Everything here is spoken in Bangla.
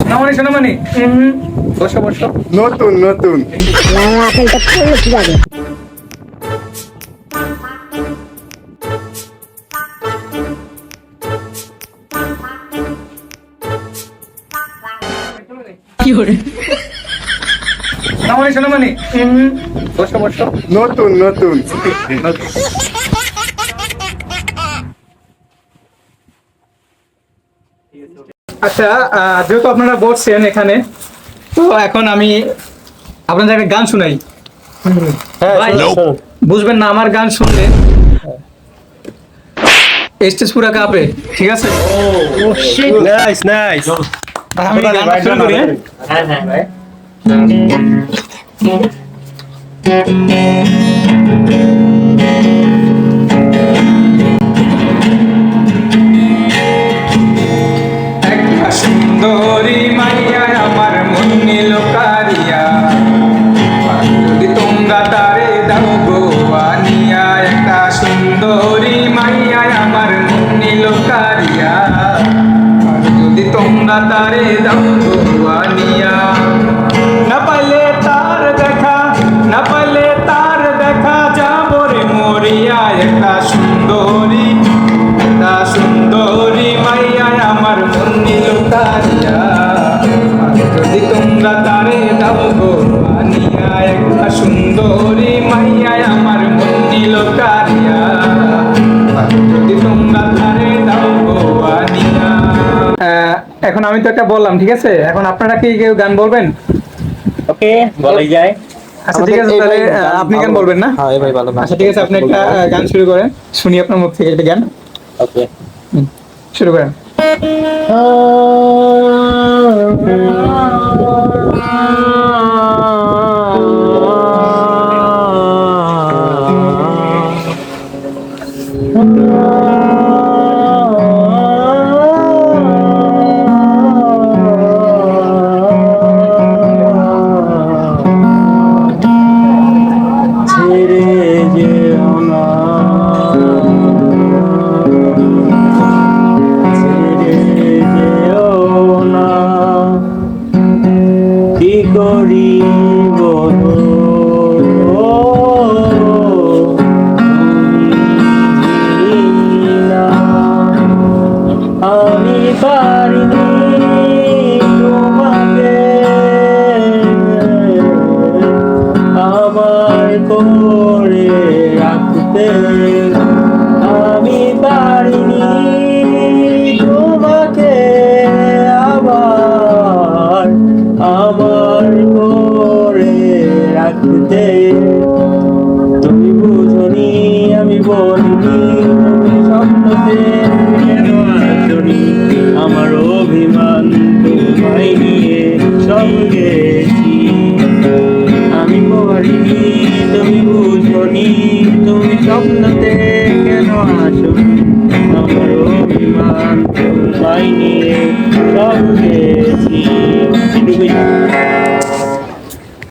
নামানি সোনামানি বসো বসো। নতুন নতুন আপেলটা পড়লো কিভাবে? নামানি সোনামানি বসো বসো। নতুন নতুন আচ্ছা, যেহেতু আপনারা বসছেন এখানে, তো এখন আমি আপনাদের একটা গান শোনাই। ভাই, বুঝবেন না আমার গান শুনলে স্টেজ পুরা কাঁপে, ঠিক আছে? নাইস নাইস আমি গানটা শুরু করি, হ্যাঁ? একটা সুন্দরী মাইয়া আমার মন নিল কারিয়া, যদি তোমরা তারে দাও গো আনিয়া। একটা সুন্দরী মাইয়া আমার মন নিল কারিয়া, যদি তোমরা তারে দাও গো আনিয়া। না পাইলে তার দেখা, না পাইলে তার দেখা, যাবো রে মরিয়া। একটা সুন্দরী, একটা সুন্দরী মাইয়া আমার মন নিল কারিয়া, যদি তোমরা তারে দাও গো আনিয়া। একটা সুন্দরী মাইয়া আমার মন নিল কারিয়া, যদি তোমরা তারে দাও গো আনিয়া। এখন আমি তো একটা বললাম, ঠিক আছে? এখন আপনারা কি কেউ গান বলবেন? ওকে, বলাই যায়। আচ্ছা ঠিক আছে, তাহলে আপনি গান বলবেন না? হ্যাঁ ভাই, ভালো গান। আচ্ছা ঠিক আছে, আপনি একটা গান শুরু করেন, শুনি আপনার মুখ থেকে একটা গান। ওকে, শুরু করেন। ছেড়ে যেও না, ছেড়ে যেও না, কি করি বলো, তুমি না। আমি পারিনি তোমাকে আমার করে রাখতে, আমি পারিনি তোমাকে আবার আমার করে রাখতে। তুমি বুঝনি, আমি বলিনি, তুমি স্বপ্নতে কেন আসনি। আমার অভিমান তোমায় নিয়ে সব গেছি, আমি মরিনি, তুমি বুঝনি, তুমি স্বপ্নতে কেন আসনি। আমার অভিমান তোমায় নিয়ে সব গেছি।